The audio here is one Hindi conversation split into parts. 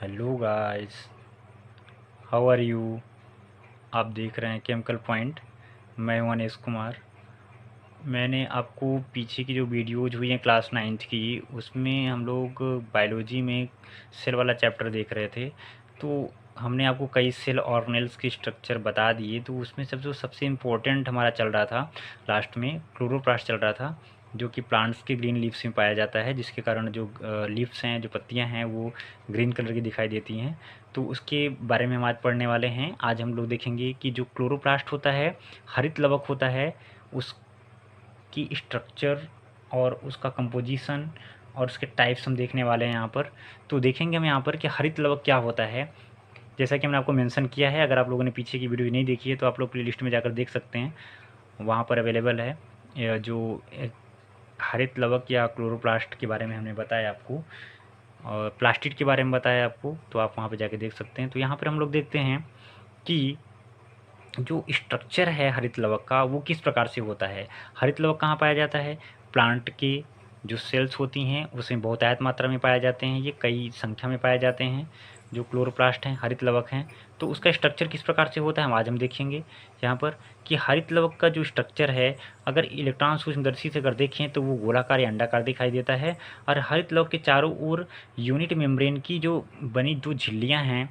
Hello guys, how are you. आप देख रहे हैं केमिकल पॉइंट। मैं हूं अनीश कुमार। मैंने आपको पीछे की जो वीडियोज हुई हैं क्लास 9th की, उसमें हम लोग बायोलॉजी में सेल वाला चैप्टर देख रहे थे। तो हमने आपको कई सेल ऑर्गेनेल्स के स्ट्रक्चर बता दिए। तो उसमें सबसे इम्पोर्टेंट हमारा चल रहा था लास्ट में क्लोरोप्लास्ट चल रहा था, जो कि प्लांट्स के ग्रीन लीव्स में पाया जाता है, जिसके कारण जो लीव्स हैं, जो पत्तियां हैं, वो ग्रीन कलर की दिखाई देती हैं। तो उसके बारे में हम आज पढ़ने वाले हैं। आज हम लोग देखेंगे कि जो क्लोरोप्लास्ट होता है, हरित लवक होता है, उसकी स्ट्रक्चर और उसका कंपोजिशन और उसके टाइप्स हम देखने वाले हैं यहाँ पर। तो देखेंगे हम यहाँ पर कि हरित लवक क्या होता है। जैसा कि मैंने आपको मेंशन किया है, अगर आप लोगों ने पीछे की वीडियो नहीं देखी है तो आप लोग प्लेलिस्ट में जाकर देख सकते हैं, वहाँ पर अवेलेबल है। जो हरित लवक या क्लोरोप्लास्ट के बारे में हमने बताया आपको, और प्लास्टिड के बारे में बताया आपको, तो आप वहाँ पर जाके देख सकते हैं। तो यहाँ पर हम लोग देखते हैं कि जो स्ट्रक्चर है हरित लवक का, वो किस प्रकार से होता है। हरित लवक कहाँ पाया जाता है? प्लांट के जो सेल्स होती हैं उसमें बहुतायत मात्रा में पाए जाते हैं। ये कई संख्या में पाए जाते हैं जो क्लोरोप्लास्ट हैं, हरित लवक हैं। तो उसका स्ट्रक्चर किस प्रकार से होता है आज हम देखेंगे यहाँ पर कि हरित लवक का जो स्ट्रक्चर है, अगर इलेक्ट्रॉन सूक्ष्मदर्शी से अगर देखें तो वो गोलाकार या अंडाकार दिखाई देता है। और हरित लवक के चारों ओर यूनिट मेम्ब्रेन की जो बनी जो झिल्लियाँ हैं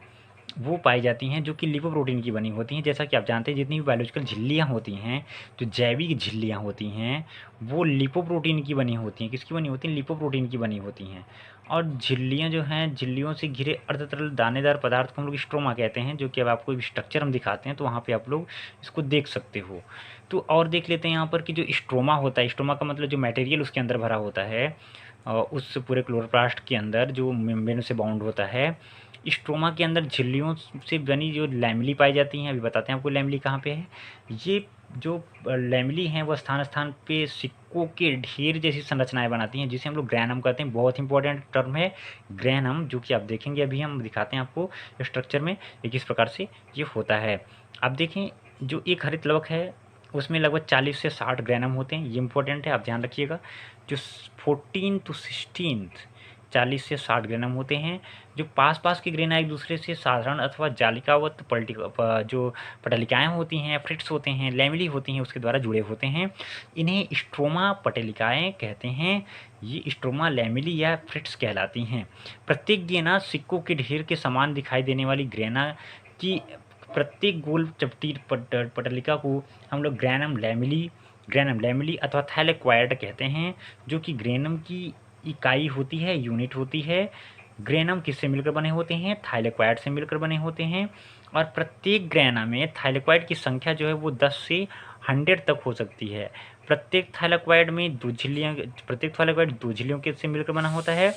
वो पाई जाती हैं, जो कि लिपोप्रोटीन की बनी होती हैं। जैसा कि आप जानते हैं, जितनी भी बायोलॉजिकल झिल्लियाँ होती हैं, जो जैविक झिल्लियाँ होती हैं, वो लिपोप्रोटीन की बनी होती हैं। किसकी बनी होती हैं? लिपोप्रोटीन की बनी होती हैं। और झिल्लियाँ जो हैं, झिल्लियों से घिरे अर्धतरल दानेदार पदार्थ को हम लोग स्ट्रोमा कहते हैं, जो कि अब आपको स्ट्रक्चर हम दिखाते हैं तो वहाँ पे आप लोग इसको देख सकते हो। तो और देख लेते हैं यहाँ पर कि जो स्ट्रोमा होता है, स्ट्रोमा का मतलब जो मटेरियल उसके अंदर भरा होता है, उस पूरे क्लोरोप्लास्ट के अंदर जो मेम्ब्रेन से बाउंड होता है, स्ट्रोमा के अंदर झिल्लियों से बनी जो लैमेली पाई जाती हैं। अभी बताते हैं आपको लैमेली कहाँ पे है। ये जो लैमेली हैं वो स्थान स्थान पे सिक्कों के ढेर जैसी संरचनाएं बनाती हैं, जिसे हम लोग ग्रैनम कहते हैं। बहुत इंपॉर्टेंट टर्म है ग्रैनम, जो कि आप देखेंगे, अभी हम दिखाते हैं आपको स्ट्रक्चर में ये किस प्रकार से ये होता है। आप देखें, जो एक हरित लवक है उसमें लगभग 40 से 60 ग्रैनम होते हैं। ये इंपॉर्टेंट है, आप ध्यान रखिएगा। जो 14 to 16 40 से 60 ग्रेनम होते हैं। जो पास पास के ग्रेना एक दूसरे से साधारण अथवा जालिकावत जो पटलिकाएँ होती हैं, फ्रिट्स होते हैं, लैमेली होती हैं, उसके द्वारा जुड़े होते हैं। इन्हें स्ट्रोमा पटलिकाएँ कहते हैं। ये स्ट्रोमा लैमेली या फ्रिट्स कहलाती हैं। प्रत्येक ग्रेना सिक्कों के ढेर के समान दिखाई देने वाली ग्रेना की प्रत्येक गोल चपटी पटलिका को हम लोग ग्रेनम लैमेली अथवा थैलेक्वाइड कहते हैं, जो कि ग्रेनम की इकाई होती है, यूनिट होती है। ग्रेनम किससे मिलकर बने होते हैं? थाइलेक्वाइड से मिलकर बने होते हैं। और प्रत्येक ग्रेना में थाइलेक्वाइड की संख्या जो है वो 10 से 100 तक हो सकती है। प्रत्येक थाइलेक्वाइड दो झिल्लियों के से मिलकर बना होता है।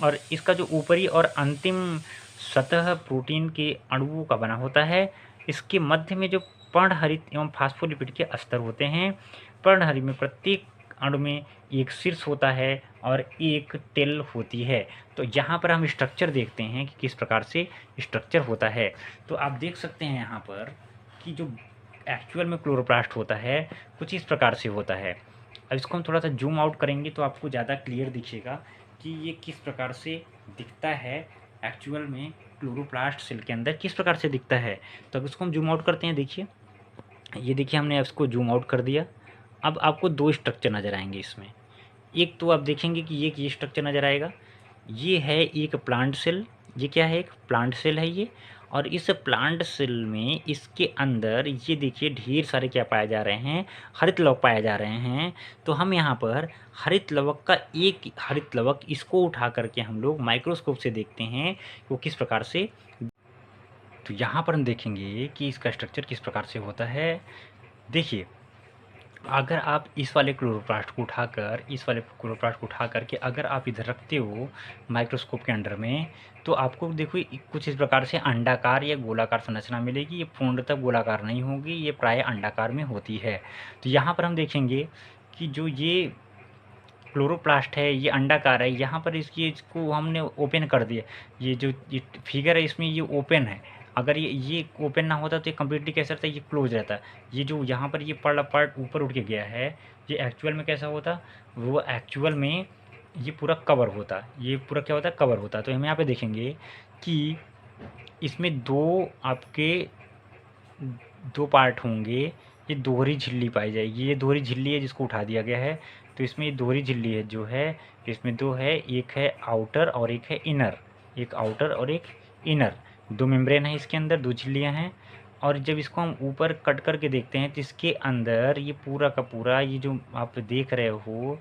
और इसका जो ऊपरी और अंतिम सतह प्रोटीन के अणुओं का बना होता है। इसके मध्य में जो पर्णहरित एवं फास्फोलिपिड के अस्तर होते हैं। पर्णहरित में प्रत्येक अणु में एक शीर्ष होता है और एक टेल होती है। तो यहाँ पर हम स्ट्रक्चर देखते हैं कि किस प्रकार से स्ट्रक्चर होता है। तो आप देख सकते हैं यहाँ पर कि जो एक्चुअल में क्लोरोप्लास्ट होता है कुछ इस प्रकार से होता है। अब इसको हम थोड़ा सा जूम आउट करेंगे तो आपको ज़्यादा क्लियर दिखेगा कि ये किस प्रकार से दिखता है। एक्चुअल में क्लोरोप्लास्ट सेल के अंदर किस प्रकार से दिखता है। तो अब इसको हम जूम आउट करते हैं। देखिए, ये देखिए, हमने इसको जूम आउट कर दिया। अब आपको दो स्ट्रक्चर नज़र आएंगे इसमें। एक तो आप देखेंगे कि ये स्ट्रक्चर नज़र आएगा। ये है एक प्लांट सेल। ये क्या है? एक प्लांट सेल है ये। और इस प्लांट सेल में इसके अंदर ये देखिए ढेर सारे क्या पाए जा रहे हैं? हरित लवक पाए जा रहे हैं। तो हम यहाँ पर हरित लवक का एक हरित लवक इसको उठा करके हम लोग माइक्रोस्कोप से देखते हैं वो किस प्रकार से। तो यहाँ पर हम देखेंगे कि इसका स्ट्रक्चर किस प्रकार से होता है। देखिए, अगर आप इस वाले क्लोरोप्लास्ट को उठा करके अगर आप इधर रखते हो माइक्रोस्कोप के अंडर में, तो आपको देखो कुछ इस प्रकार से अंडाकार या गोलाकार संरचना मिलेगी। ये पूर्णतः गोलाकार नहीं होगी, ये प्राय अंडाकार में होती है। तो यहाँ पर हम देखेंगे कि जो ये क्लोरोप्लास्ट है ये अंडाकार है। यहाँ पर इसको हमने ओपन कर दिया। ये जो ये फिगर है इसमें ये ओपन है। अगर ये ओपन ना होता तो ये कम्प्लीटली कैसा रहता है? ये क्लोज रहता। ये जो यहाँ पर ये पार्ट ऊपर उठ के गया है, ये एक्चुअल में कैसा होता? वो एक्चुअल में ये पूरा कवर होता, ये पूरा क्या होता है, कवर होता। तो हम यहाँ पे देखेंगे कि इसमें आपके दो पार्ट होंगे। ये दोहरी झिल्ली पाई जाएगी, ये दोहरी झिल्ली है जिसको उठा दिया गया है। तो इसमें ये दोहरी झिल्ली है जो है, इसमें दो है, एक है आउटर और एक है इनर, एक आउटर और एक इनर, दो मेम्ब्रेन है इसके अंदर, दो झिल्लियाँ हैं। और जब इसको हम ऊपर कट करके देखते हैं तो इसके अंदर ये पूरा का पूरा, ये जो आप देख रहे हो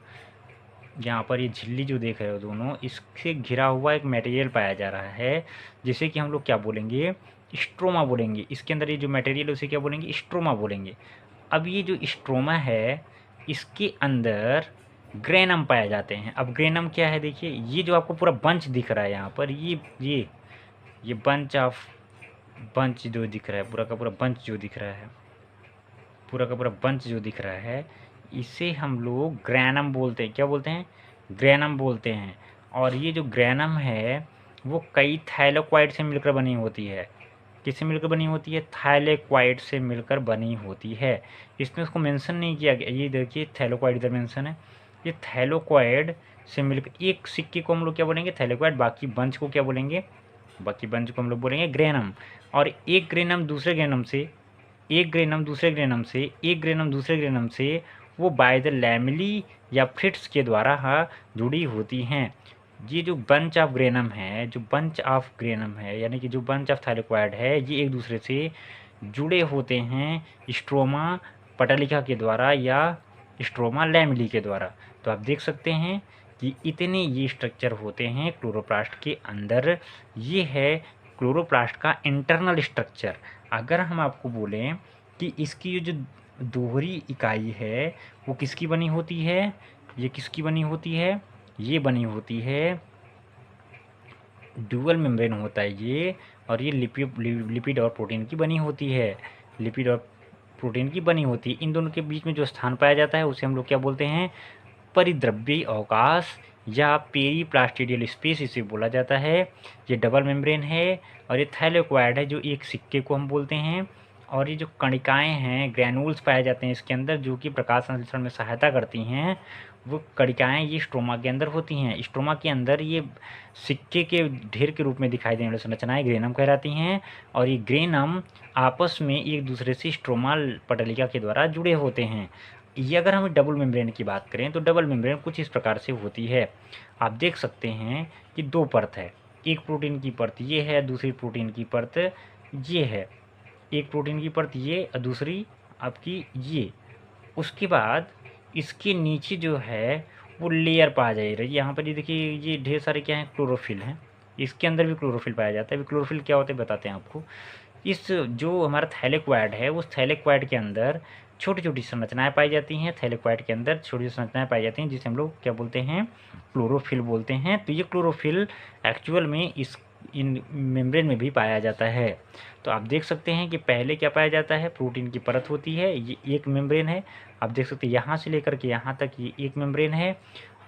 यहाँ पर, ये झिल्ली जो देख रहे हो दोनों, इससे घिरा हुआ एक मटेरियल पाया जा रहा है, जिसे कि हम लोग क्या बोलेंगे, स्ट्रोमा बोलेंगे। इसके अंदर ये जो मटेरियल है उसे क्या बोलेंगे, स्ट्रोमा बोलेंगे। अब ये जो स्ट्रोमा है इसके अंदर ग्रेनम पाए जाते हैं। अब ग्रेनम क्या है, देखिए ये जो आपको पूरा बंच दिख रहा है यहाँ पर, ये बंच जो दिख रहा है, पूरा का पूरा बंच जो दिख रहा है, पूरा का पूरा बंच जो दिख रहा है, इसे हम लोग ग्रैनम बोलते हैं। क्या बोलते हैं, ग्रैनम बोलते हैं। और ये जो ग्रैनम है वो कई थाइलेक्वाइड से मिलकर बनी होती है। किससे मिलकर बनी होती है, थाइलेक्वाइड से मिलकर बनी होती है। इसमें उसको मेंशन नहीं किया गया, ये देखिए थैलोक्वाइड इधर मेंशन है। ये थैलोक्वाइड से मिलकर एक सिक्के को हम लोग क्या बोलेंगे, थैलोक्वाइड। बाकी बंच को क्या बोलेंगे, बाकी बंच को हम लोग बोलेंगे ग्रेनम। और एक ग्रेनम दूसरे ग्रेनम से, एक ग्रेनम दूसरे ग्रेनम से, एक ग्रेनम दूसरे ग्रेनम से वो बाय द लैमेली या फ्रिट्स के द्वारा जुड़ी होती हैं। ये जो बंच ऑफ ग्रेनम है, जो बंच ऑफ ग्रेनम है, यानी कि जो बंच ऑफ थाइलेक्वाइड है, ये एक दूसरे से जुड़े होते हैं स्ट्रोमा पटलिका के द्वारा या स्ट्रोमा लैमेली के द्वारा। तो आप देख सकते हैं कि इतने ये स्ट्रक्चर होते हैं क्लोरोप्लास्ट के अंदर। ये है क्लोरोप्लास्ट का इंटरनल स्ट्रक्चर। अगर हम आपको बोलें कि इसकी जो दोहरी इकाई है वो किसकी बनी होती है, ये किसकी बनी होती है, ये बनी होती है, ड्यूअल मेम्ब्रेन होता है ये, और ये लिपिड और प्रोटीन की बनी होती है, लिपिड और प्रोटीन की बनी होती है। इन दोनों के बीच में जो स्थान पाया जाता है उसे हम लोग क्या बोलते हैं, परिद्रव्यी अवकाश या पेरीप्लास्टिडियल स्पेस इसे बोला जाता है। ये डबल मेम्ब्रेन है और ये थैलेक्वाइड है जो एक सिक्के को हम बोलते हैं। और ये जो कणिकाएँ हैं, ग्रैनुल्स पाए जाते हैं इसके अंदर जो कि प्रकाश संश्लेषण में सहायता करती हैं, वो कणिकाएँ ये स्ट्रोमा के अंदर होती हैं। स्ट्रोमा के अंदर ये सिक्के के ढेर के रूप में दिखाई देने वाली संरचनाएँ ग्रेनम कहलाती हैं। और ये ग्रेनम आपस में एक दूसरे से स्ट्रोमा पटलिका के द्वारा जुड़े होते हैं। ये अगर हम डबल मेम्ब्रेन की बात करें तो डबल मेम्ब्रेन कुछ इस प्रकार से होती है। आप देख सकते हैं कि दो परत है, एक प्रोटीन की परत ये है, दूसरी प्रोटीन की परत ये है। एक प्रोटीन की परत ये और दूसरी आपकी ये। उसके बाद इसके नीचे जो है वो लेयर पाया जा रही है। यहाँ पर ये देखिए, ये ढेर सारे क्या हैं, क्लोरोफिल हैं। इसके अंदर भी क्लोरोफिल पाया जाता है। क्लोरोफिल क्या होते हैं बताते हैं आपको। इस जो हमारा थैलेक्वाइड है उस थैलेक्वाइड के अंदर छोटी छोटी संरचनाएं पाई जाती हैं। थैलेक्वाइड के अंदर छोटी संरचनाएं पाई जाती हैं जिसे हम लोग क्या बोलते हैं, क्लोरोफिल बोलते हैं। तो ये क्लोरोफिल एक्चुअल में इन मेम्ब्रेन में भी पाया जाता है। तो आप देख सकते हैं कि पहले क्या पाया जाता है, प्रोटीन की परत होती है, ये एक मेम्ब्रेन है। आप देख सकते हैं यहाँ से लेकर के यहाँ तक ये एक मेम्ब्रेन है,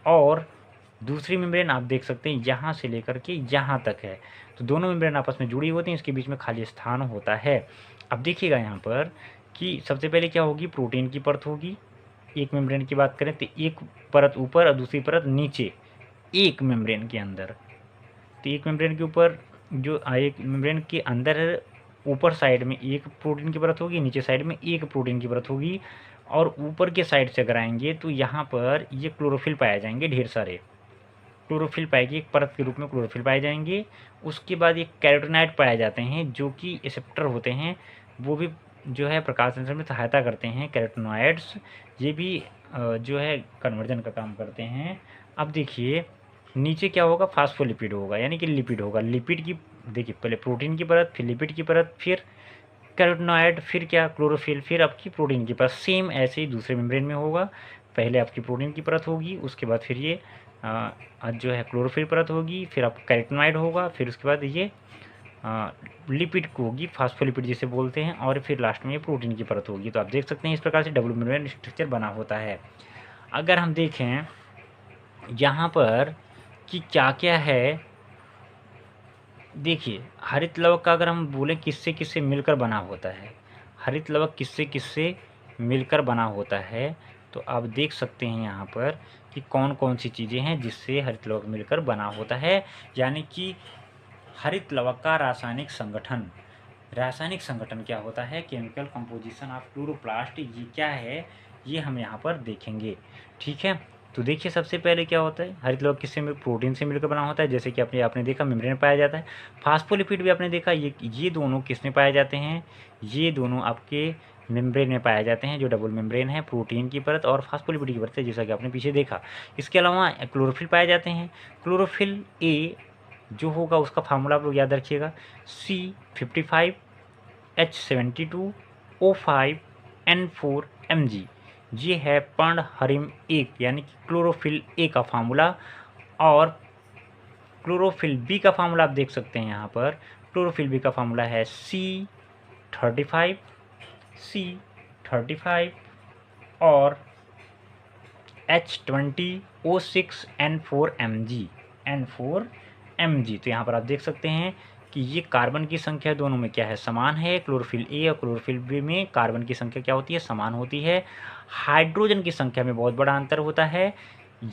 और दूसरी मेम्ब्रेन आप देख सकते हैं यहाँ से लेकर के यहाँ तक है। तो दोनों मेम्ब्रेन आपस में जुड़ी होती हैं, इसके बीच में खाली स्थान होता है। अब देखिएगा यहाँ पर कि सबसे पहले क्या होगी, प्रोटीन की परत होगी। एक मेम्ब्रेन की बात करें तो एक परत ऊपर और दूसरी परत नीचे एक मेम्ब्रेन के अंदर। तो एक मेम्ब्रेन के ऊपर जो एक मेम्ब्रेन के अंदर ऊपर साइड में एक प्रोटीन की परत होगी, नीचे साइड में एक प्रोटीन की परत होगी। और ऊपर के साइड से अगर आएंगे तो यहाँ पर ये क्लोरोफिल पाए जाएंगे, ढेर सारे क्लोरोफिल पाएगी, एक परत के रूप में क्लोरोफिल पाए जाएंगे। उसके बाद ये कैरोटीनॉइड पाए जाते हैं जो कि एक्सेप्टर होते हैं, वो भी जो है प्रकाश संश्लेषण में सहायता करते हैं। कैरोटीनॉइड्स ये भी जो है कन्वर्जन का काम करते हैं। अब देखिए नीचे क्या होगा, फास्फोलिपिड होगा, यानी कि लिपिड होगा। लिपिड की देखिए पहले प्रोटीन की परत, फिर लिपिड की परत, फिर कैरोटीनॉइड, फिर क्या क्लोरोफिल, फिर आपकी प्रोटीन की परत। सेम ऐसे ही दूसरे मेम्ब्रेन में होगा। पहले आपकी प्रोटीन की परत होगी, उसके बाद फिर ये जो है क्लोरोफिल परत होगी, फिर आपका कैरोटीनॉइड होगा, फिर उसके बाद ये लिपिड को होगी, फास्फोलिपिड जिसे बोलते हैं, और फिर लास्ट में ये प्रोटीन की परत होगी। तो आप देख सकते हैं इस प्रकार से डबल मेम्ब्रेन स्ट्रक्चर बना होता है। अगर हम देखें यहाँ पर कि क्या क्या है, देखिए हरित लवक का अगर हम बोलें किससे किससे मिलकर बना होता है, हरित लवक किससे किससे मिलकर बना होता है, तो आप देख सकते हैं यहाँ पर कि कौन कौन सी चीज़ें हैं जिससे हरित लवक मिलकर बना होता है, यानी कि हरित लवक का रासायनिक संगठन। रासायनिक संगठन क्या होता है, केमिकल कंपोजिशन ऑफ क्लोरोप्लास्ट, ये क्या है ये हम यहाँ पर देखेंगे। ठीक है, तो देखिए सबसे पहले क्या होता है, हरित लवक किससे प्रोटीन से मिलकर बना होता है, जैसे कि आपने देखा मेम्ब्रेन पाया जाता है। फास्फोलिपिड भी आपने देखा, ये दोनों किस में पाए जाते हैं, ये दोनों आपके मेम्ब्रेन में पाए जाते हैं, जो डबल मेम्ब्रेन है, प्रोटीन की परत और फास्फोलिपिड की परत है, जैसा कि आपने पीछे देखा। इसके अलावा क्लोरोफिल पाए जाते हैं। क्लोरोफिल ए जो होगा उसका फार्मूला आप लोग याद रखिएगा, C55H72O5N4Mg, ये है पर्णहरिम 1 यानी कि क्लोरोफिल ए का फार्मूला। और क्लोरोफिल बी का फार्मूला आप देख सकते हैं यहाँ पर, क्लोरोफिल बी का फार्मूला है C35 और H20O6N4Mg। तो यहाँ पर आप देख सकते हैं कि ये कार्बन की संख्या दोनों में क्या है, समान है। क्लोरोफिल ए और क्लोरोफिल बी में कार्बन की संख्या क्या होती है, समान होती है। हाइड्रोजन की संख्या में बहुत बड़ा अंतर होता है,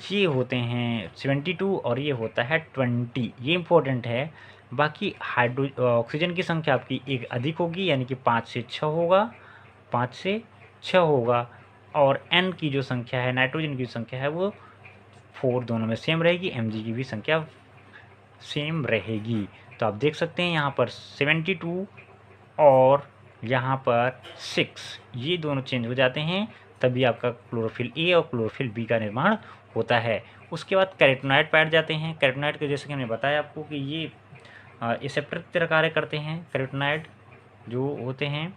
ये होते हैं 72 और ये होता है 20, ये इम्पोर्टेंट है। बाकी ऑक्सीजन की संख्या आपकी एक अधिक होगी, यानी कि 5 से 6 होगा, 5 से 6 होगा। और N की जो संख्या है, नाइट्रोजन की संख्या है, वो 4 दोनों में सेम रहेगी। Mg की भी संख्या सेम रहेगी। तो आप देख सकते हैं यहाँ पर 72 और यहाँ पर 6, ये दोनों चेंज हो जाते हैं, तभी आपका क्लोरोफिल ए और क्लोरोफिल बी का निर्माण होता है। उसके बाद कैरोटीनॉइड पाए जाते हैं। कैरोटीनॉइड के जैसे कि हमने बताया आपको कि ये रिसेप्टर की तरह कार्य करते हैं। कैरोटीनॉइड जो होते हैं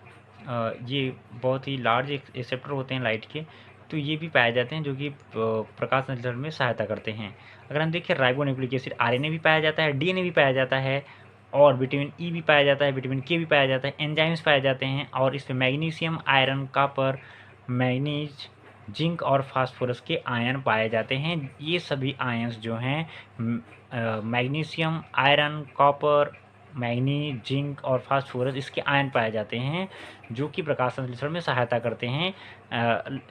ये बहुत ही लार्ज रिसेप्टर होते हैं लाइट के, तो ये भी पाए जाते हैं जो कि प्रकाश संश्लेषण में सहायता करते हैं। अगर हम देखें राइबोन्यूक्लिक एसिड, आरएनए भी पाया जाता है, डीएनए भी पाया जाता है, और विटामिन ई भी पाया जाता है, विटामिन के भी पाया जाता है, एंजाइम्स पाए जाते हैं। और इसमें magnesium, iron, copper, manganese, zinc और फास्फोरस के आयन पाए जाते हैं। ये सभी आयन्स जो हैं magnesium, iron, copper, manganese, zinc और फास्फोरस, इसके आयन पाए जाते हैं जो कि प्रकाश संश्लेषण में सहायता करते हैं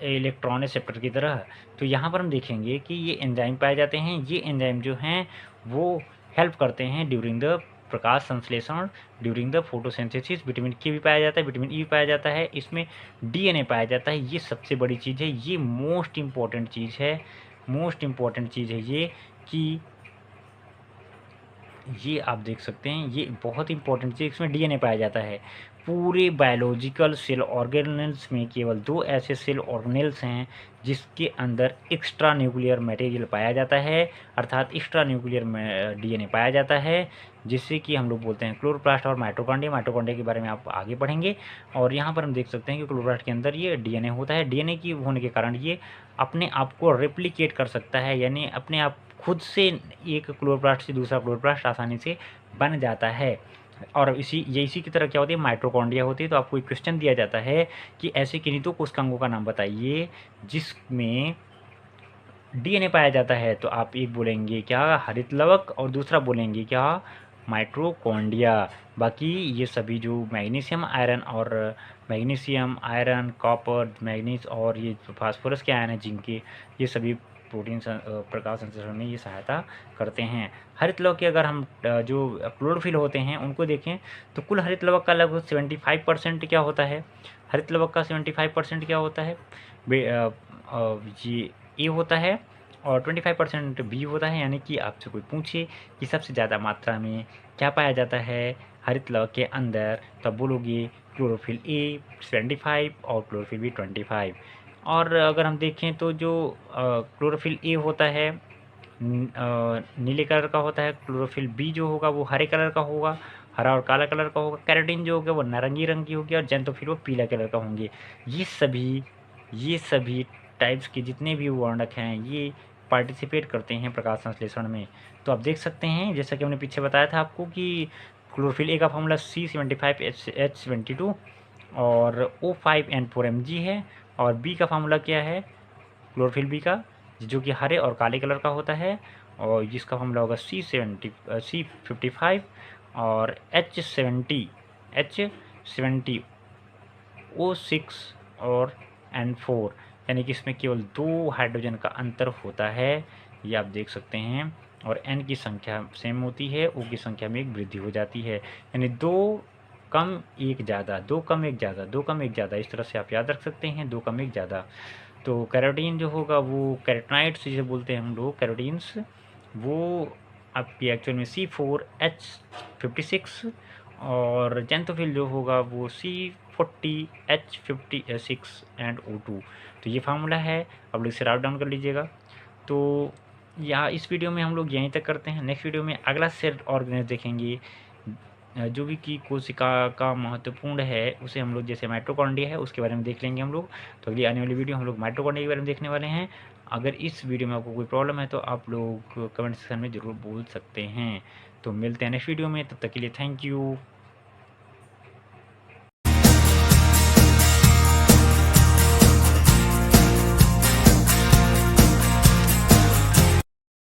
इलेक्ट्रॉन रिसेप्टर की तरह। तो यहाँ पर हम देखेंगे कि ये एंजाइम पाए जाते हैं। ये एंजाइम जो हैं वो हेल्प करते हैं ड्यूरिंग द प्रकाश संश्लेषण, ड्यूरिंग द फोटोसिंथेसिस। विटामिन के भी पाया जाता है, विटामिन ई भी पाया जाता है, इसमें डीएनए पाया जाता है। ये सबसे बड़ी चीज़ है, ये मोस्ट इम्पॉर्टेंट चीज़ है, मोस्ट इम्पॉर्टेंट चीज़ है ये, कि ये आप देख सकते हैं, ये बहुत इंपॉर्टेंट चीज़, इसमें डीएनए पाया जाता है। पूरे बायोलॉजिकल सेल ऑर्गेनेल्स में केवल 2 ऐसे सेल ऑर्गेनेल्स हैं जिसके अंदर एक्स्ट्रा न्यूक्लियर मटेरियल पाया जाता है, अर्थात एक्स्ट्रा न्यूक्लियर डीएनए पाया जाता है, जिससे कि हम लोग बोलते हैं क्लोरोप्लास्ट और माइटोकॉन्ड्रिया। माइटोकॉन्ड्रिया के बारे में आप आगे पढ़ेंगे। और यहाँ पर हम देख सकते हैं कि क्लोरोप्लास्ट के अंदर ये डीएनए होता है। डीएनए की होने के कारण ये अपने आप को रेप्लिकेट कर सकता है, यानी अपने आप खुद से एक क्लोरोप्लास्ट से दूसरा क्लोरोप्लास्ट आसानी से बन जाता है। और इसी की तरह क्या होती है, माइटोकॉन्ड्रिया होती है। तो आपको एक क्वेश्चन दिया जाता है कि ऐसे किन्हीं तो कोशिकाओं का नाम बताइए जिसमें डीएनए पाया जाता है। तो आप एक बोलेंगे क्या, हरित लवक, और दूसरा बोलेंगे क्या, माइटोकॉन्ड्रिया। बाकी ये सभी जो मैग्नीशियम, आयरन, कॉपर, मैग्नीज और ये फास्फोरस के आयन हैं जिनके, ये सभी प्रोटीन प्रकाश संश्लेषण में ये सहायता करते हैं। हरित लवक के अगर हम जो क्लोरोफिल होते हैं उनको देखें तो कुल हरित लवक का लगभग 75% क्या होता है, हरित लवक का 75% क्या होता है, ये ए होता है और 25% बी होता है। यानी कि आपसे कोई पूछे कि सबसे ज़्यादा मात्रा में क्या पाया जाता है हरित लवक के अंदर, तब बोलोगे क्लोरोफिल ए 75 और क्लोरोफिल बी 25। और अगर हम देखें तो जो क्लोरोफिल ए होता है नीले कलर का होता है, क्लोरोफिल बी जो होगा वो हरे कलर का होगा, हरा और काला कलर का होगा, कैरोटीन जो होगा वो नारंगी रंग की होगी, और जैंथोफिल वो पीला कलर का होंगे। ये सभी टाइप्स के जितने भी वर्णक हैं ये पार्टिसिपेट करते हैं प्रकाश संश्लेषण में। तो आप देख सकते हैं जैसा कि हमने पीछे बताया था आपको कि क्लोरोफिल ए का फॉर्मूला C75H72 और O5N4Mg है, और बी का फार्मूला क्या है क्लोरोफिल बी का, जो कि हरे और काले कलर का होता है, और जिसका फार्मूला होगा C55 और H70O6 और N4, यानी कि इसमें केवल 2 हाइड्रोजन का अंतर होता है, ये आप देख सकते हैं। और N की संख्या सेम होती है, O की संख्या में एक वृद्धि हो जाती है, यानी 2 कम 1 ज़्यादा, 2 कम 1 ज़्यादा, 2 कम 1 ज़्यादा, इस तरह से आप याद रख सकते हैं, 2 कम 1 ज़्यादा। तो कैरोटीन जो होगा वो कैरोटीनाइड्स जिसे बोलते हैं हम लोग, कैरोटीन्स, वो आपकी एक्चुअल में C4H56, और जेंथोफिल जो होगा वो C40H56 एंड O2। तो ये फार्मूला है, आप लोग इसे राउट डाउन कर लीजिएगा। तो यहाँ इस वीडियो में हम लोग यहीं तक करते हैं। नेक्स्ट वीडियो में अगला सेल ऑर्गेनेज देखेंगे, जो भी की कोशिका का महत्वपूर्ण है उसे हम लोग, जैसे माइटोकॉन्ड्रिया है उसके बारे में देख लेंगे हम लोग। तो अगली आने वाली वीडियो हम लोग माइटोकॉन्ड्रिया के बारे में देखने वाले हैं। अगर इस वीडियो में आपको कोई प्रॉब्लम है तो आप लोग कमेंट सेक्शन में ज़रूर बोल सकते हैं। तो मिलते हैं नेक्स्ट वीडियो में, तब तक के लिए थैंक यू।